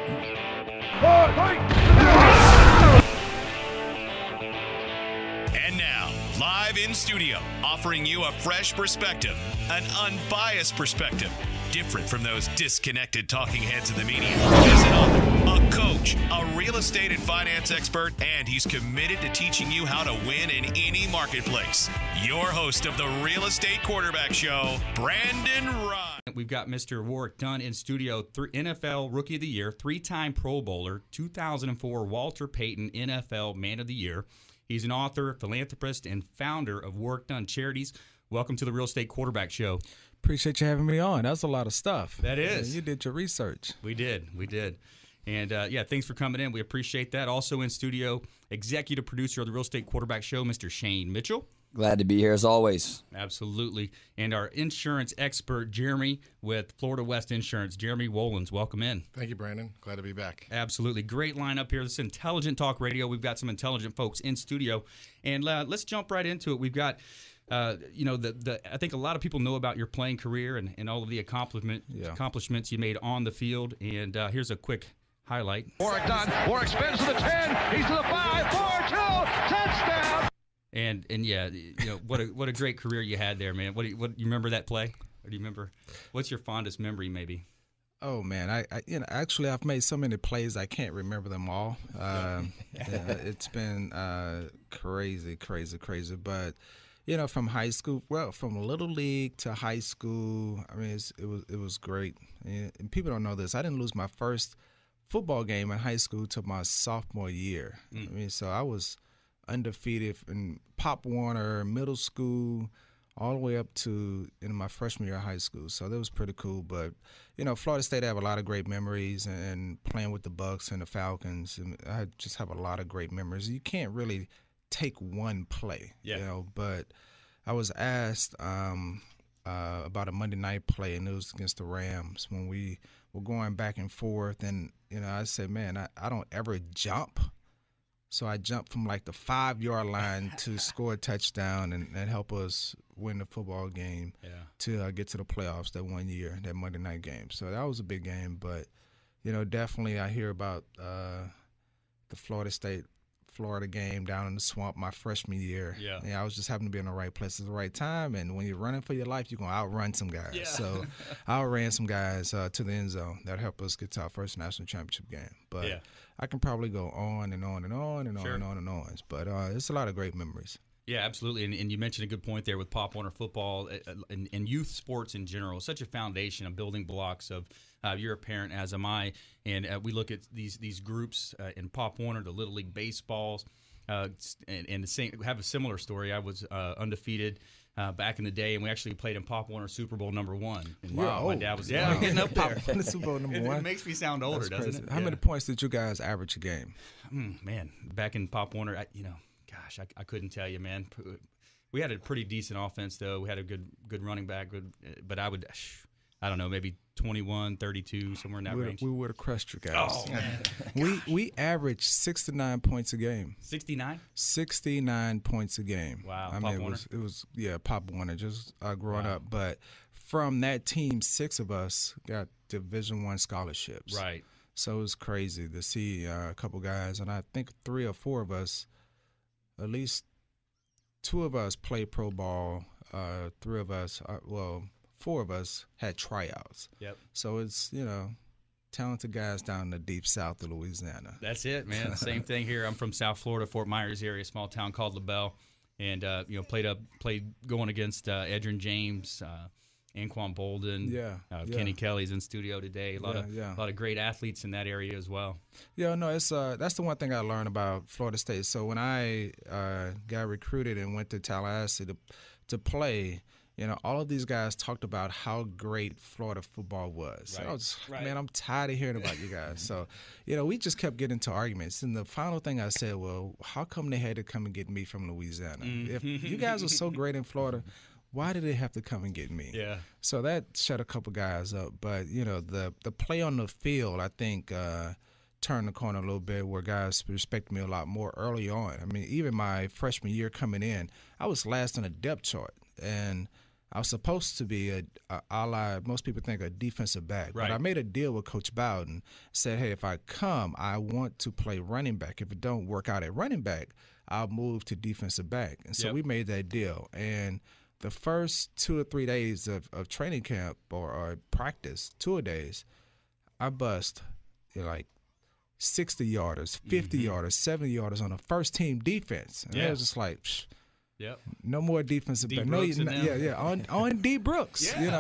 And now, live in studio, offering you a fresh perspective, an unbiased perspective, different from those disconnected talking heads in the media. He's an author, a coach, a real estate and finance expert, and he's committed to teaching you how to win in any marketplace. Your host of the Real Estate Quarterback Show, Brandon Ryan. We've got Mr. Warrick Dunn in studio, NFL Rookie of the Year, 3-time Pro Bowler, 2004 Walter Payton NFL Man of the Year. He's an author, philanthropist, and founder of Warrick Dunn Charities. Welcome to the Real Estate Quarterback Show. Appreciate you having me on. That's a lot of stuff. That is. You did your research. We did. And, thanks for coming in. We appreciate that. Also in studio, executive producer of the Real Estate Quarterback Show, Mr. Shane Mitchell. Glad to be here as always. Absolutely. And our insurance expert, Jeremy, with Florida West Insurance. Jeremy Wolins, welcome in. Thank you, Brandon. Glad to be back. Absolutely. Great lineup here. This is Intelligent Talk Radio. We've got some intelligent folks in studio. And let's jump right into it. We've got, I think a lot of people know about your playing career and all of the accomplishments you made on the field. And here's a quick highlight. Warrick Dunn. Warrick spins to the 10. He's to the 5, 4, 2, touchdown. And what a great career you had there, man. What you remember that play? Or do you remember? What's your fondest memory, maybe? Oh man, actually I've made so many plays I can't remember them all. It's been crazy. But from high school, from little league to high school, I mean it was great. And people don't know this. I didn't lose my first football game in high school till my sophomore year. I mean, so I was undefeated in Pop Warner, middle school, all the way up to my freshman year of high school. So that was pretty cool. But, Florida State, I have a lot of great memories, and playing with the Bucs and the Falcons. And I just have a lot of great memories. You can't really take one play, but I was asked about a Monday night play, and it was against the Rams when we were going back and forth. And, I said, man, I don't ever jump. So I jumped from like the 5-yard line to score a touchdown and help us win the football game to get to the playoffs that one year, that Monday night game. So that was a big game. But, definitely I hear about the Florida game down in the swamp my freshman year. Yeah, I was just happened to be in the right place at the right time. And when you're running for your life, you're going to outrun some guys. Yeah. So I outran some guys to the end zone. That helped us get to our first national championship game. But I can probably go on and on and on and on and on and on. But it's a lot of great memories. Yeah, absolutely. And you mentioned a good point there with Pop Warner football and youth sports in general. Such a foundation of building blocks of you're a parent, as am I. And we look at these groups in Pop Warner, the Little League baseballs, and the same. Have a similar story. I was undefeated back in the day, and we actually played in Pop Warner Super Bowl #1. And wow, my dad was getting up there. Pop Warner Super Bowl #1. It makes me sound older, doesn't it? How many points did you guys average a game? Man, back in Pop Warner, I couldn't tell you, man. We had a pretty decent offense, though. We had a good running back, but I don't know, maybe 21, 32, somewhere in that range. We would have crushed you guys. Oh, man. we averaged 69 points a game. 69? 69 points a game. Wow, I Pop mean, Warner. it was Pop Warner, just growing up. But from that team, 6 of us got Division I scholarships. Right. So it was crazy to see a couple guys, and I think 3 or 4 of us, at least 2 of us played pro ball. 3 of us, 4 of us had tryouts. Yep. So it's, talented guys down in the deep south of Louisiana. That's it, man. Same thing here. I'm from South Florida, Fort Myers area, small town called LaBelle, and played going against Edrin James, Anquan Bolden, Kenny Kelly's in studio today. A lot of great athletes in that area as well. Yeah, no, it's that's the one thing I learned about Florida State. So when I got recruited and went to Tallahassee to play, all of these guys talked about how great Florida football was. Right. I was, man, I'm tired of hearing about you guys. So, we just kept getting into arguments. And the final thing I said, well, how come they had to come and get me from Louisiana? If you guys are so great in Florida, why did they have to come and get me? Yeah. So that shut a couple guys up. But, the play on the field, I think, turned the corner a little bit where guys respected me a lot more early on. I mean, even my freshman year coming in, I was last on the depth chart. And I was supposed to be most people think a defensive back. Right. But I made a deal with Coach Bowden, said, hey, if I come, I want to play running back. If it don't work out at running back, I'll move to defensive back. And so we made that deal. And the first 2 or 3 days of training camp or practice, 2 days, I bust like 60 yarders, 50 yarders, 70 yarders on the first team defense. And it was just like, psh, no more defensive back. No, on D Brooks. You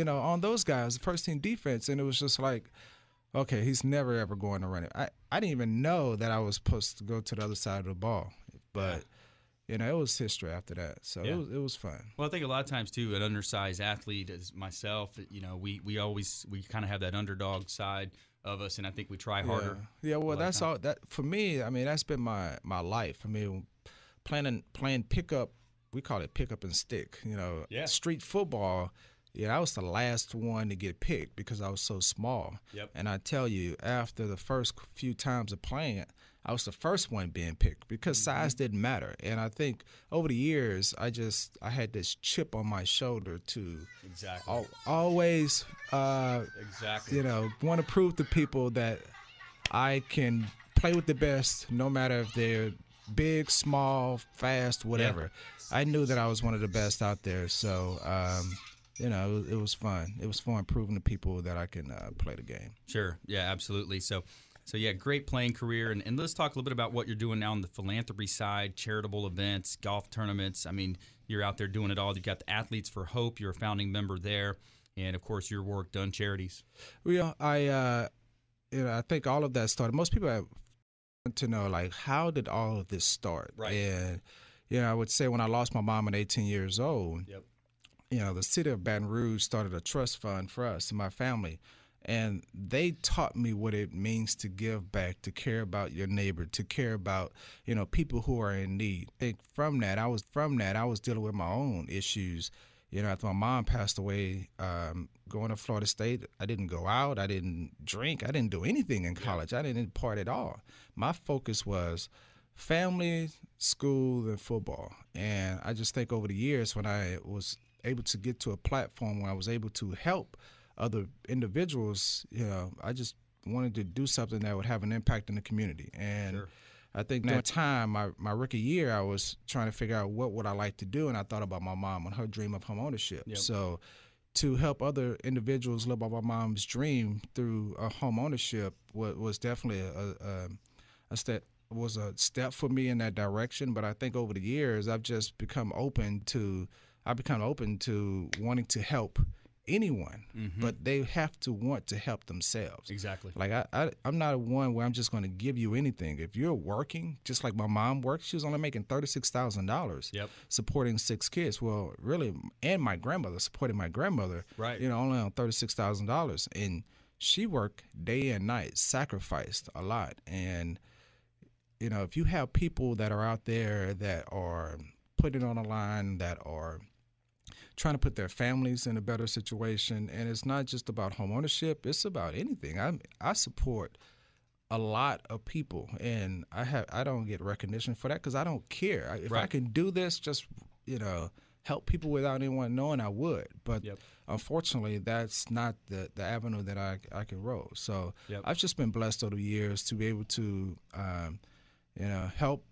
know, on those guys, the first team defense, and it was just like, okay, he's never ever going to run it. I didn't even know that I was supposed to go to the other side of the ball, but you know, it was history after that. So it was fun. Well, I think a lot of times too, an undersized athlete as myself, you know, we kind of have that underdog side of us, and I think we try harder. Yeah, well, that's all. That for me, I mean, that's been my life. I mean, playing pickup, we call it pickup and stick. You know, street football. Yeah, I was the last one to get picked because I was so small. Yep. And I tell you, after the first few times of playing it, I was the first one being picked because size didn't matter. And I think over the years, I had this chip on my shoulder to always, you know, want to prove to people that I can play with the best, no matter if they're big, small, fast, whatever. Yeah. I knew that I was one of the best out there. So, you know, it was fun. It was fun proving to people that I can play the game. Sure. Yeah, absolutely. So yeah, great playing career. And let's talk a little bit about what you're doing now on the philanthropy side, charitable events, golf tournaments. I mean, you're out there doing it all. You've got the Athletes for Hope. You're a founding member there. And, of course, your Warrick Dunn charities. Well, I think all of that started. Most people want to know, like, how did all of this start? Right. And, you know, I would say when I lost my mom at 18 years old, you know, the city of Baton Rouge started a trust fund for us and my family. And they taught me what it means to give back, to care about your neighbor, to care about, you know, people who are in need. I think from that, I was dealing with my own issues. You know, after my mom passed away, going to Florida State, I didn't go out, I didn't drink, I didn't do anything in college. I didn't part at all. My focus was family, school, and football. And I just think over the years when I was able to get to a platform where I was able to help other individuals, you know, I just wanted to do something that would have an impact in the community. And I think that time, my rookie year, I was trying to figure out what would I like to do, and I thought about my mom and her dream of home ownership. So to help other individuals live by my mom's dream through home ownership was definitely a step for me in that direction. But I think over the years, I've just become open to wanting to help anyone, but they have to want to help themselves. Exactly. Like I'm not one where I'm just going to give you anything. If you're working, just like my mom worked, she was only making $36,000 supporting 6 kids. Well, really, and my grandmother, supporting my grandmother, you know, only on $36,000. And she worked day and night, sacrificed a lot. And, you know, if you have people that are out there that are putting it on the line, that are trying to put their families in a better situation, and it's not just about home ownership, it's about anything. I support a lot of people, and I don't get recognition for that because I don't care. If I can do this, just, you know, help people without anyone knowing, I would. But unfortunately, that's not the avenue that I can roll. So I've just been blessed over the years to be able to, you know, help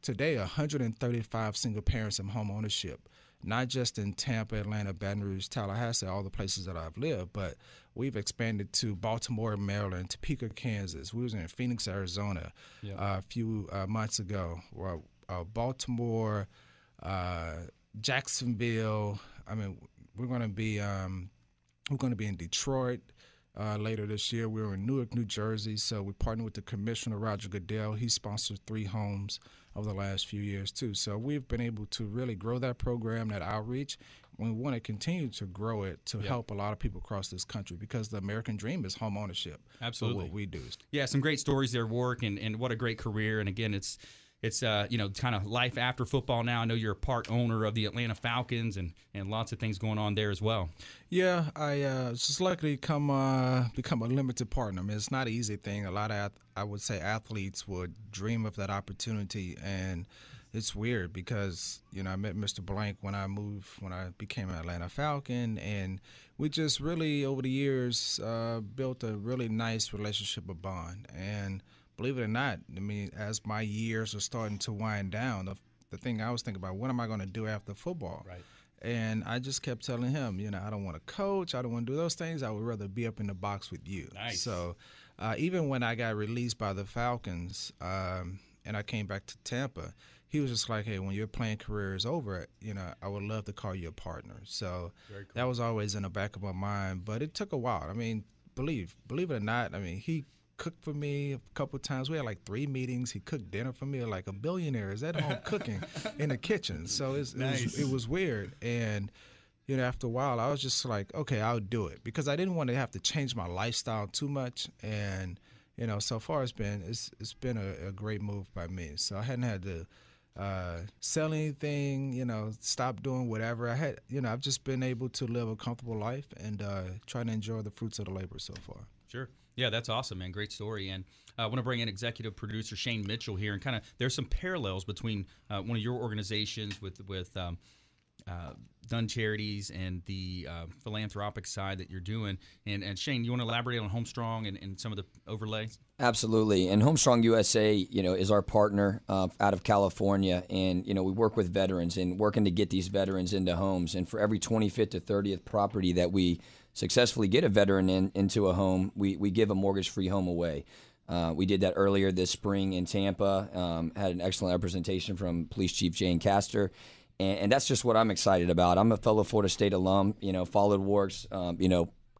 today 135 single parents in home ownership. Not just in Tampa, Atlanta, Baton Rouge, Tallahassee, all the places that I've lived, but we've expanded to Baltimore, Maryland, Topeka, Kansas. We was in Phoenix, Arizona a few months ago. Baltimore, Jacksonville. I mean, we're going to be in Detroit later this year. We were in Newark, New Jersey. So we partnered with the commissioner, Roger Goodell. He sponsored 3 homes over the last few years too. So we've been able to really grow that program, that outreach. We want to continue to grow it to help a lot of people across this country because the American dream is home ownership. Absolutely. So what we do. Yeah, some great stories there, Warrick, and what a great career. And again, it's you know, kind of life after football now. I know you're a part owner of the Atlanta Falcons and lots of things going on there as well. Yeah, I just lucky to become a limited partner. I mean, it's not an easy thing. A lot of, I would say, athletes would dream of that opportunity. And, it's weird because, I met Mr. Blank when I became an Atlanta Falcon, and we just really, over the years, built a really nice relationship, a bond. And believe it or not, as my years are starting to wind down, the thing I was thinking about, what am I going to do after football? Right. And I just kept telling him, I don't want to coach. I don't want to do those things. I would rather be up in the box with you. Nice. So even when I got released by the Falcons and I came back to Tampa, he was just like, hey, when your playing career is over, I would love to call you a partner. So Very cool. that was always in the back of my mind. But it took a while. Believe it or not, he cooked for me a couple of times. We had like 3 meetings. He cooked dinner for me, like a billionaire is at home cooking in the kitchen. So it was weird. And after a while, I was just like, okay, I'll do it, because I didn't want to have to change my lifestyle too much. And so far it's been a great move by me. So I hadn't had to sell anything, stop doing whatever. I've just been able to live a comfortable life and try to enjoy the fruits of the labor so far. Sure. Yeah, that's awesome, man. Great story. And I want to bring in executive producer Shane Mitchell here, and kind of there's some parallels between one of your organizations with Dunn Charities and the philanthropic side that you're doing. And Shane, you want to elaborate on Homestrong and some of the overlays? Absolutely. And Homestrong USA, is our partner out of California. And, we work with veterans and working to get these veterans into homes. And for every 25th to 30th property that we successfully get a veteran into a home, we give a mortgage-free home away. We did that earlier this spring in Tampa, had an excellent representation from Police Chief Jane Castor. And that's just what I'm excited about. I'm a fellow Florida State alum, followed Warrick's,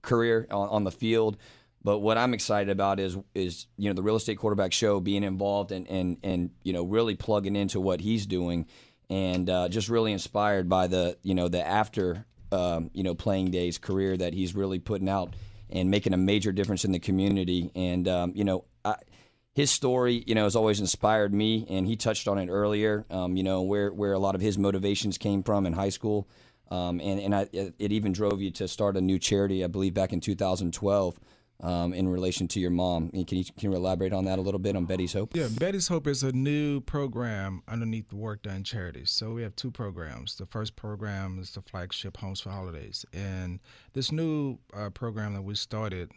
career on the field. But what I'm excited about is the Real Estate Quarterback Show, being involved and really plugging into what he's doing, and just really inspired by the after playing days career that he's really putting out and making a major difference in the community. And his story, has always inspired me, and he touched on it earlier. Where a lot of his motivations came from in high school, it even drove you to start a new charity, I believe, back in 2012. In relation to your mom. Can you elaborate on that a little bit, on Betty's Hope? Yeah, Betty's Hope is a new program underneath the Warrick Dunn Charities. So we have 2 programs. The first program is the flagship Homes for Holidays. And this new program that we started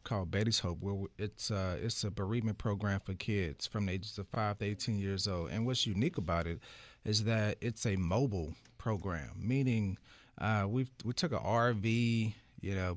called Betty's Hope, where it's a bereavement program for kids from the ages of 5 to 18 years old. And what's unique about it is that it's a mobile program, meaning we took an RV,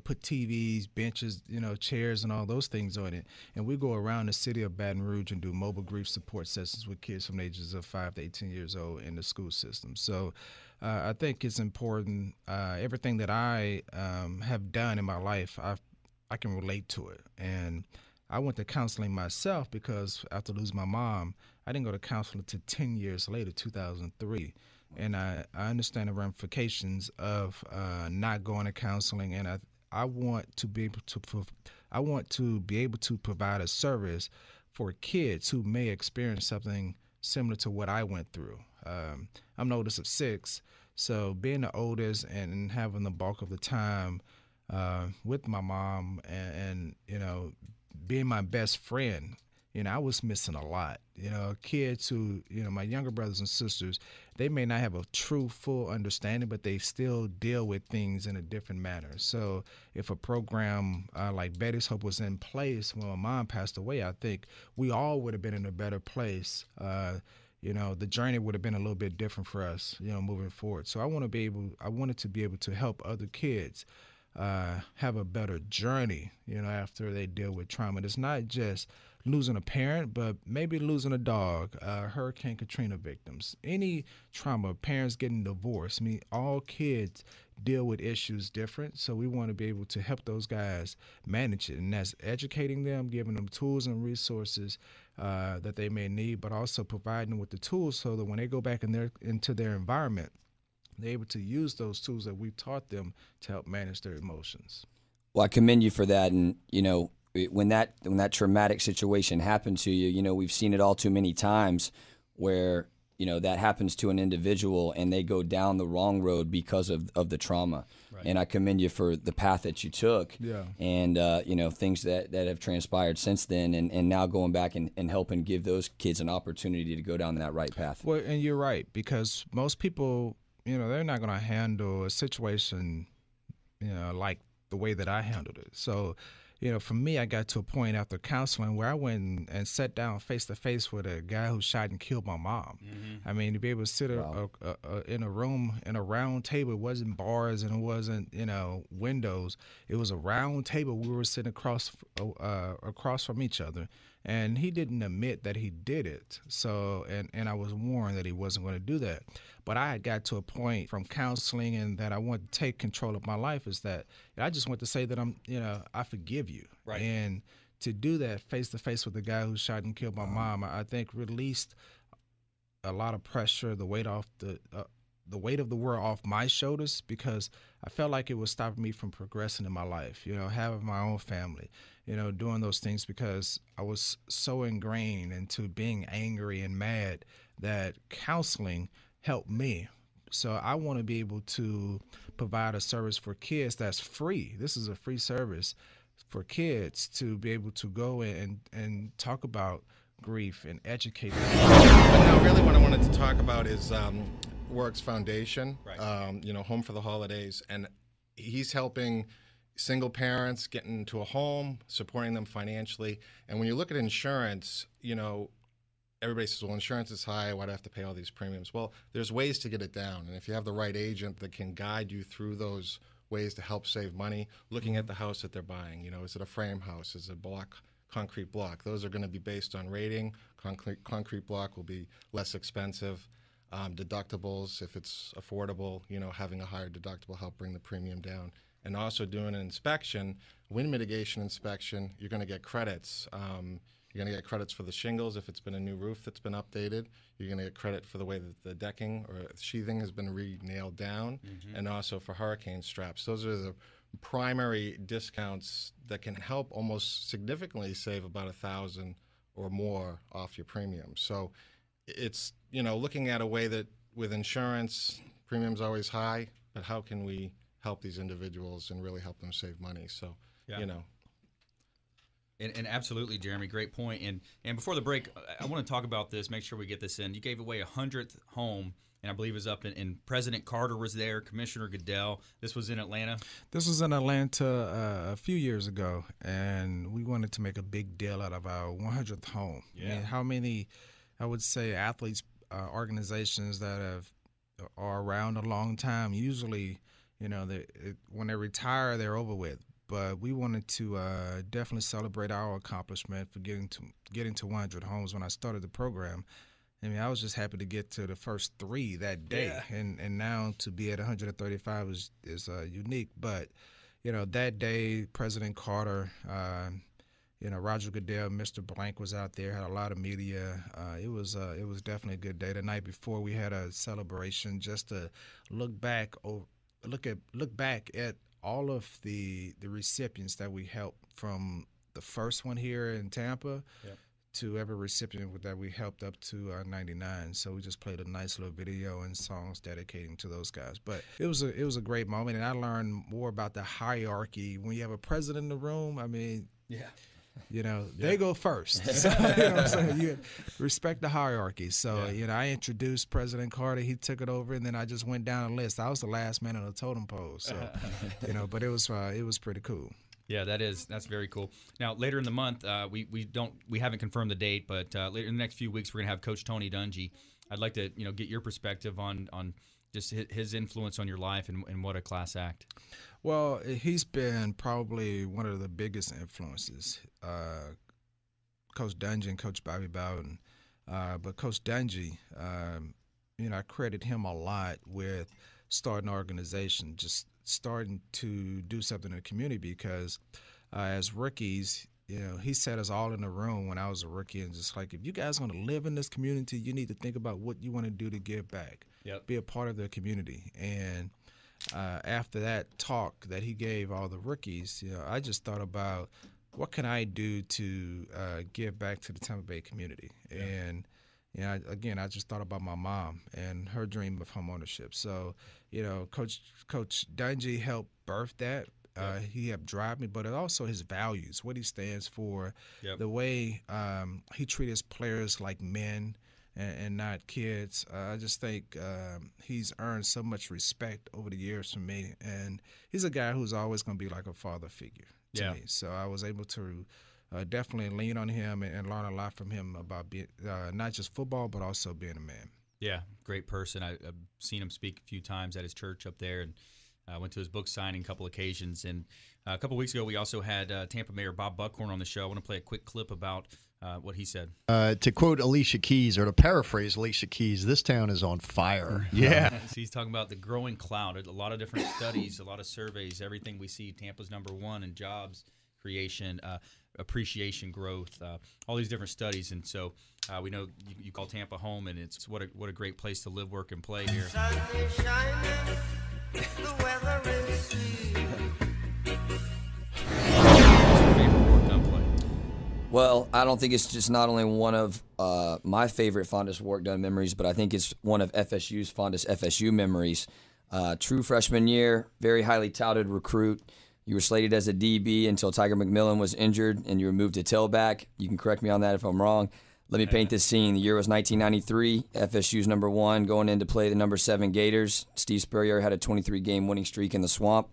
put TVs, benches, chairs and all those things on it. And we go around the city of Baton Rouge and do mobile grief support sessions with kids from the ages of 5 to 18 years old in the school system. So I think it's important. Everything that I have done in my life, I can relate to it. And I went to counseling myself because after losing my mom, I didn't go to counseling until 10 years later, 2003. And I understand the ramifications of not going to counseling, and I want to be able to provide a service for kids who may experience something similar to what I went through. I'm the oldest of 6, so being the oldest and having the bulk of the time with my mom and being my best friend. I was missing a lot. Kids who, my younger brothers and sisters, they may not have a true, full understanding, but they still deal with things in a different manner. So if a program like Betty's Hope was in place when my mom passed away, I think we all would have been in a better place. The journey would have been a little bit different for us, moving forward. So I wanted to be able to help other kids have a better journey, after they deal with trauma. It's not just losing a parent, but maybe losing a dog, Hurricane Katrina victims, any trauma, parents getting divorced. All kids deal with issues different, so we want to be able to help those guys manage it, and that's educating them, giving them tools and resources that they may need, but also providing them with the tools so that when they go back into their environment, they're able to use those tools that we've taught them to help manage their emotions. Well, I commend you for that, and when that traumatic situation happened to you, we've seen it all too many times where that happens to an individual and they go down the wrong road because of the trauma. Right. And I commend you for the path that you took. Yeah. And, things that have transpired since then and now going back and helping give those kids an opportunity to go down that right path. Well, and you're right, because most people, they're not going to handle a situation, like the way that I handled it. So, for me, I got to a point after counseling where I went and sat down face to face with a guy who shot and killed my mom. Mm-hmm. I mean, to be able to sit in a room in a round table, it wasn't bars and it wasn't, windows. It was a round table. We were sitting across from each other. And he didn't admit that he did it. So, and I was warned that he wasn't going to do that. But I had got to a point from counseling and that I wanted to take control of my life is that I just want to say that I forgive you. Right. And to do that face to face with the guy who shot and killed my mom, I think released a lot of pressure, the weight of the world off my shoulders, because I felt like it was stopping me from progressing in my life, having my own family, doing those things, because I was so ingrained into being angry and mad that counseling helped me. So I want to be able to provide a service for kids that's free. This is a free service for kids to be able to go and talk about grief and educate them. But now really what I wanted to talk about is Warrick's foundation, right. Home for the Holidays, and he's helping single parents get into a home, supporting them financially. And when you look at insurance, everybody says, well, insurance is high, why do I have to pay all these premiums? Well, there's ways to get it down, and if you have the right agent that can guide you through those ways to help save money, looking at the house that they're buying, is it a frame house, is it a concrete block? Those are going to be based on rating. Concrete block will be less expensive. Deductibles, if it's affordable, having a higher deductible help bring the premium down. And also doing an inspection, wind mitigation inspection, you're going to get credits. You're going to get credits for the shingles if it's been a new roof that's been updated. You're going to get credit for the way that the decking or sheathing has been re-nailed down, and also for hurricane straps. Those are the primary discounts that can help almost significantly save about $1,000 or more off your premium. So it's, looking at a way that with insurance, premium's always high, but how can we help these individuals and really help them save money? So, And absolutely, Jeremy, great point. And before the break, I want to talk about this, make sure we get this in. You gave away 100th home, and I believe it was up in President Carter was there, Commissioner Goodell. This was in Atlanta? This was in Atlanta a few years ago, and we wanted to make a big deal out of our 100th home. Yeah. I mean, how many, I would say, athletes, organizations that are around a long time, usually, when they retire, they're over with. But we wanted to definitely celebrate our accomplishment for getting to 100 homes when I started the program. I mean, I was just happy to get to the first 3 that day, and now to be at 135 is unique. But that day, President Carter, Roger Goodell, Mr. Blank was out there, had a lot of media. It was definitely a good day. The night before, we had a celebration just to look back at all of the recipients that we helped, from the first one here in Tampa to every recipient that we helped up to 99. So we just played a nice little video and songs dedicating to those guys. But it was a great moment, and I learned more about the hierarchy. When you have a president in the room, I mean, they go first. So, what I'm saying? You respect the hierarchy. So, I introduced President Carter. He took it over, and then I just went down a list. I was the last man on the totem pole. So, but it was pretty cool. Yeah, that's very cool. Now, later in the month, we haven't confirmed the date, but later in the next few weeks, we're gonna have Coach Tony Dungy. I'd like to get your perspective on just his influence on your life and what a class act. Well, he's been probably one of the biggest influences, Coach Dungy and Coach Bobby Bowden. But Coach Dungy, I credit him a lot with starting an organization, just starting to do something in the community, because as rookies, he set us all in a room when I was a rookie, and just like, if you guys want to live in this community, you need to think about what you want to do to give back, be a part of the community. And after that talk that he gave all the rookies, I just thought about, what can I do to give back to the Tampa Bay community? And Again, I just thought about my mom and her dream of home ownership. So, Coach Dungy helped birth that. He helped drive me, but also his values, what he stands for, the way he treats his players like men and not kids. I just think he's earned so much respect over the years from me, and he's a guy who's always going to be like a father figure to me. So I was able to definitely lean on him and learn a lot from him about being not just football, but also being a man. Yeah, great person. I've seen him speak a few times at his church up there, and went to his book signing a couple occasions. And a couple weeks ago, we also had Tampa Mayor Bob Buckhorn on the show. I want to play a quick clip about what he said. To quote Alicia Keys, or to paraphrase Alicia Keys, this town is on fire. Yeah. So he's talking about the growing cloud. A lot of different studies, a lot of surveys, everything we see. Tampa's #1 in jobs creation, appreciation growth, all these different studies. And so we know you call Tampa home, and it's what a great place to live, work, and play here. Sun is shining, the weather is sweet. What's your favorite Warrick Dunn play? Well, I don't think it's just not only one of my favorite fondest Warrick Dunn memories, but I think it's one of FSU's fondest FSU memories. True freshman year, very highly touted recruit. You were slated as a DB until Tiger McMillan was injured, and you were moved to tailback. You can correct me on that if I'm wrong. Let me paint this scene. The year was 1993. FSU's #1, going in to play the #7 Gators. Steve Spurrier had a 23-game winning streak in the Swamp.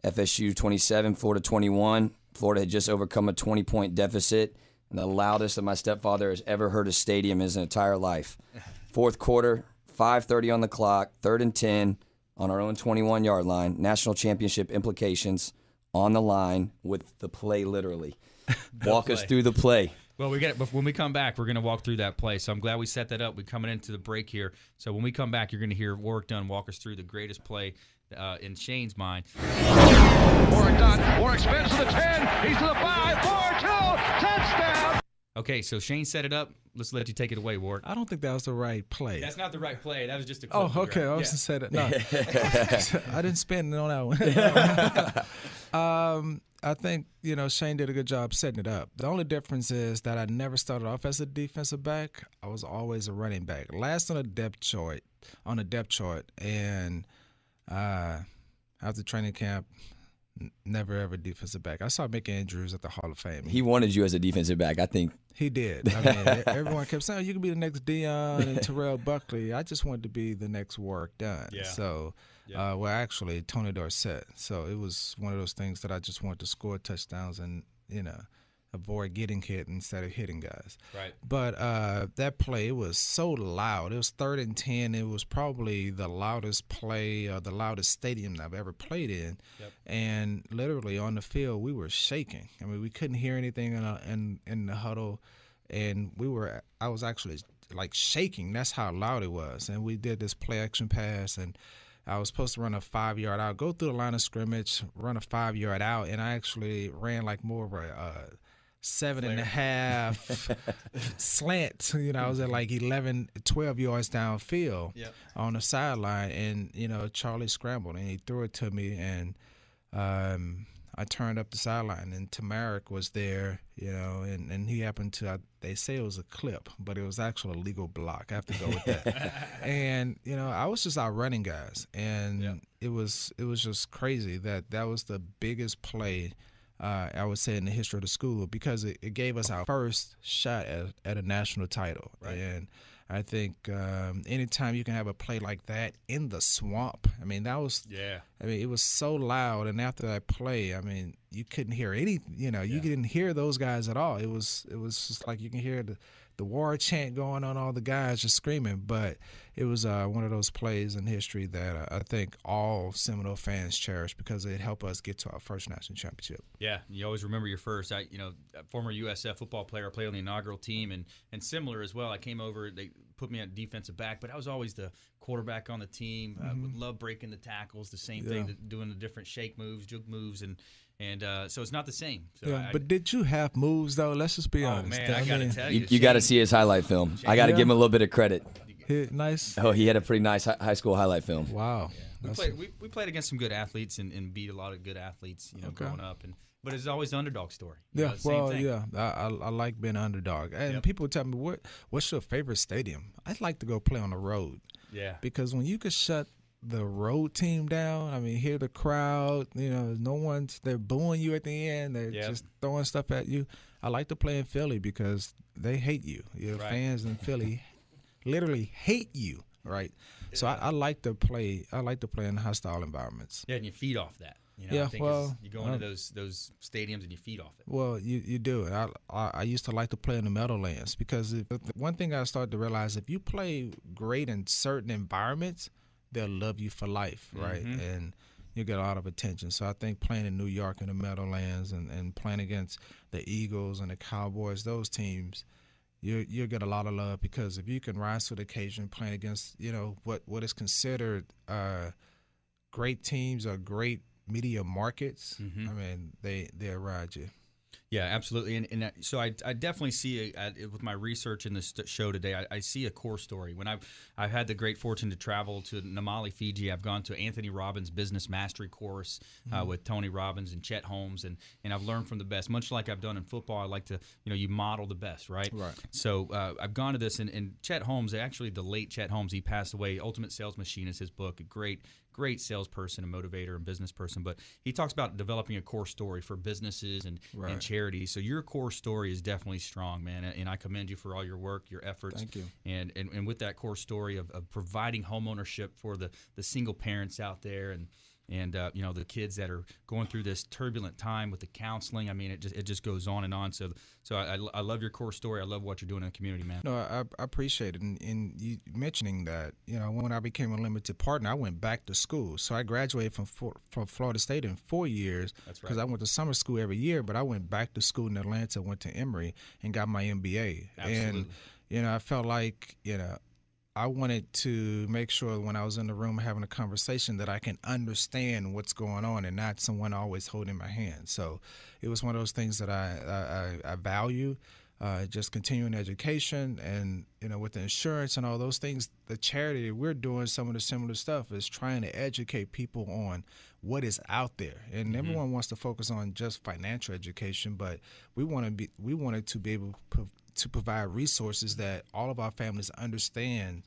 FSU 27, Florida 21. Florida had just overcome a 20-point deficit, and the loudest that my stepfather has ever heard a stadium in his entire life. Fourth quarter, 5:30 on the clock, 3rd and 10 on our own 21-yard line. National championship implications on the line with the play literally. Walk us through the play. Well, when we come back, we're going to walk through that play. So I'm glad we set that up. We're coming into the break here. So when we come back, you're going to hear Warrick Dunn walk us through the greatest play in Shane's mind. Warrick Dunn. Warrick spins to the 10. He's to the 5, 4, 2. Touchdown. Okay, so Shane set it up. Let's let you take it away, Warrick. I don't think that was the right play. That's not the right play. That was just a clip. Oh, okay. I was just saying that. No, I didn't spin on that one. I think, Shane did a good job setting it up. The only difference is that I never started off as a defensive back. I was always a running back. Last on the depth chart, and after training camp, never ever defensive back. I saw Mick Andrews at the Hall of Fame. He wanted you as a defensive back, I think. He did. I mean, everyone kept saying, you can be the next Dion and Terrell Buckley. I just wanted to be the next Warrick Dunn. Yeah. So, actually, Tony Dorsett. So it was one of those things that I just wanted to score touchdowns and, avoid getting hit instead of hitting guys. Right. But that play was so loud. It was 3rd and 10. It was probably the loudest play or the loudest stadium I've ever played in. Yep. And literally on the field, we were shaking. I mean, we couldn't hear anything in the huddle, and I was actually like shaking. That's how loud it was. And we did this play action pass, and I was supposed to run a 5-yard out, go through the line of scrimmage, run a 5-yard out, and I actually ran like more of a 7.5 slant. I was at like 12 yards downfield on the sideline, and Charlie scrambled and he threw it to me, and I turned up the sideline, and Tamarick was there, and he happened to, they say it was a clip, but it was actually a legal block. I have to go with that. And, I was just out running guys, and it was just crazy that was the biggest play, I would say, in the history of the school, because it gave us our first shot at a national title. Right. And I think anytime you can have a play like that in the Swamp, I mean, it was so loud. And after that play, I mean, you couldn't hear you didn't hear those guys at all. It was just like you can hear the war chant going on, all the guys just screaming. But it was one of those plays in history that I think all Seminole fans cherish, because it helped us get to our first national championship. Yeah, you always remember your first. A former USF football player, I played on the inaugural team, and similar as well. I came over, they put me at defensive back, but I was always the quarterback on the team. I would love breaking the tackles, the same thing, doing the different shake moves, juke moves, and so it's not the same. So but did you have moves, though? Let's just be honest. Man, I got to tell you. You got to see his highlight film. I got to give him a little bit of credit. Nice. Oh, he had a pretty nice high school highlight film. Wow. We played against some good athletes and beat a lot of good athletes, growing up. And But it's always the underdog story. Yeah, Same thing. I like being an underdog. And Yep. people tell me, what's your favorite stadium? I'd like to go play on the road. Yeah. Because when you could shut the road team down, I mean, hear the crowd, they're booing you at the end. They're Yep. just throwing stuff at you. I like to play in Philly because they hate you. Your Right. fans in Philly literally hate you, right? So I like to play. I like to play in hostile environments. Yeah, and you feed off that. Yeah, I think well, you go into those stadiums and you feed off it. Well, you do. I used to like to play in the Meadowlands because one thing I started to realize, if you play great in certain environments, they'll love you for life, right? Mm-hmm. And you get a lot of attention. So I think playing in New York in the Meadowlands and playing against the Eagles and the Cowboys, those teams, you'll get a lot of love because if you can rise to the occasion playing against, what is considered great teams or great media markets, Mm-hmm. I mean, they'll ride you. Yeah, absolutely. And so I definitely see with my research in this show today, I see a core story. When I've had the great fortune to travel to Namale, Fiji, I've gone to Anthony Robbins' Business Mastery course with Tony Robbins and Chet Holmes, and I've learned from the best. Much like I've done in football, I like to, you model the best, right? Right. So I've gone to this, and Chet Holmes, actually the late Chet Holmes, he passed away. Ultimate Sales Machine is his book, a great salesperson and motivator and business person, but he talks about developing a core story for businesses and charities. So your core story is definitely strong, man, and I commend you for all your work, your efforts. Thank you. And with that core story of providing home ownership for the single parents out there and the kids that are going through this turbulent time with the counseling. I mean, it just goes on and on. So I love your core story. I love what you're doing in the community, man. No, I appreciate it. And you mentioning that, when I became a limited partner, I went back to school. So I graduated from Florida State in 4 years. That's right. Because I went to summer school every year, but I went back to school in Atlanta, went to Emory, and got my MBA. Absolutely. And, I felt like, I wanted to make sure when I was in the room having a conversation that I can understand what's going on and not someone always holding my hand. So it was one of those things that I value, just continuing education and, with the insurance and all those things, the charity, we're doing some of the similar stuff is trying to educate people on what is out there. And everyone wants to focus on just financial education, but we wanted to be able to provide resources that all of our families understand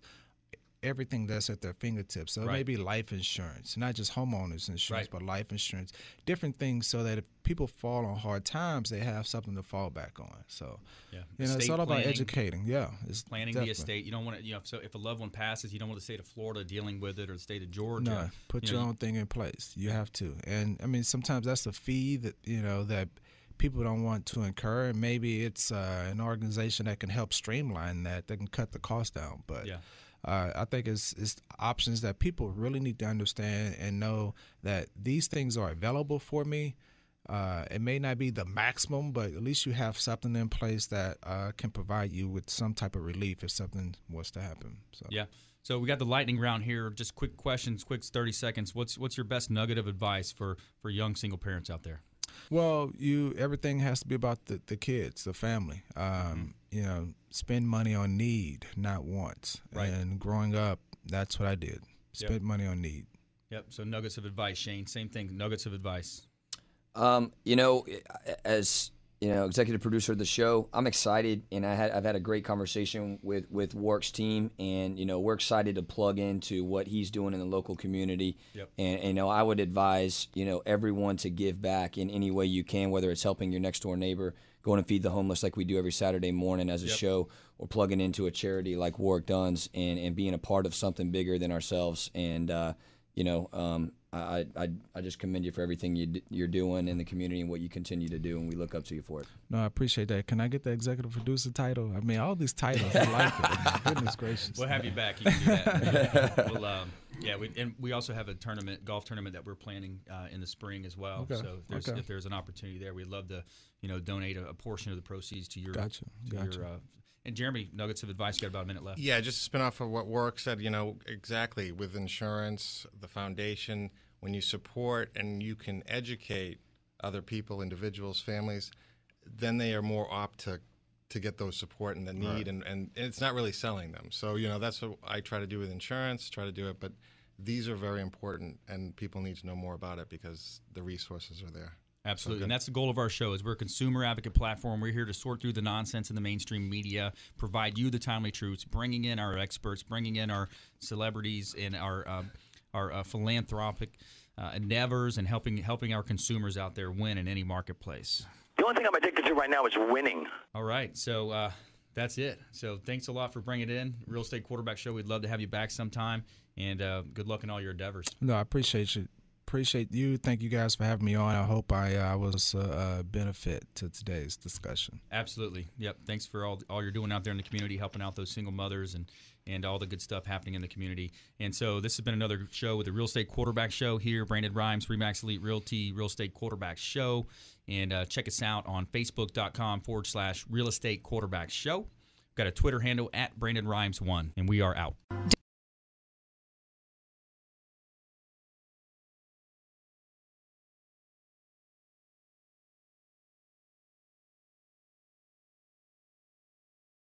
everything that's at their fingertips. So it may be life insurance, not just homeowners insurance, but life insurance, different things so that if people fall on hard times, they have something to fall back on. So, it's all about educating. Yeah. It's planning definitely. the estate. You don't want to, so if a loved one passes, you don't want the state of Florida dealing with it or the state of Georgia. No, put your own thing in place. You have to. And I mean, sometimes that's a fee that, that people don't want to incur. And maybe it's an organization that can help streamline that can cut the cost down. But I think it's options that people really need to understand and know that these things are available for me. It may not be the maximum, but at least you have something in place that can provide you with some type of relief if something was to happen. So. Yeah. So we got the lightning round here. Just quick questions, quick 30 seconds. What's your best nugget of advice for young single parents out there? Well, everything has to be about the kids, the family. Spend money on need, not wants. Right. And growing up, that's what I did. Spend money on need. Yep. So nuggets of advice, Shane. Same thing. Nuggets of advice. As executive producer of the show, I'm excited, and I've had a great conversation with Warrick's team, and we're excited to plug into what he's doing in the local community. Yep. And I would advise everyone to give back in any way you can, whether it's helping your next door neighbor, going and feed the homeless like we do every Saturday morning as a show, or plugging into a charity like Warrick Dunn's and being a part of something bigger than ourselves. And I just commend you for everything you're doing in the community and what you continue to do, and we look up to you for it. No, I appreciate that. Can I get the executive producer title? I mean, all these titles, I like it. Goodness gracious. We'll have you back. You can do that. We also have a golf tournament that we're planning in the spring as well. Okay. So if there's an opportunity there, we'd love to, donate a portion of the proceeds to your. Gotcha. And Jeremy, nuggets of advice. You got about a minute left. Yeah, just to spin off of what Warrick said, exactly with insurance, the foundation, when you support and you can educate other people, individuals, families, then they are more apt to get those support and the need, and it's not really selling them. So, that's what I try to do with insurance, but these are very important, and people need to know more about it because the resources are there. Absolutely. And that's the goal of our show. Is we're a consumer advocate platform. We're here to sort through the nonsense in the mainstream media, provide you the timely truths, bringing in our experts, bringing in our celebrities and our philanthropic endeavors, and helping our consumers out there win in any marketplace. The only thing I'm addicted to right now is winning. All right. So that's it. So thanks a lot for bringing it in. Real Estate Quarterback Show. We'd love to have you back sometime. And good luck in all your endeavors. No, I appreciate you. Appreciate you. Thank you guys for having me on. I hope I was a benefit to today's discussion. Absolutely. Yep. Thanks for all you're doing out there in the community, helping out those single mothers and all the good stuff happening in the community. And so this has been another show with the Real Estate Quarterback Show here. Brandon Rhymes, Remax Elite Realty, Real Estate Quarterback Show. And check us out on Facebook.com/Real Estate Quarterback Show. Got a Twitter handle @BrandonRhymes1. And we are out.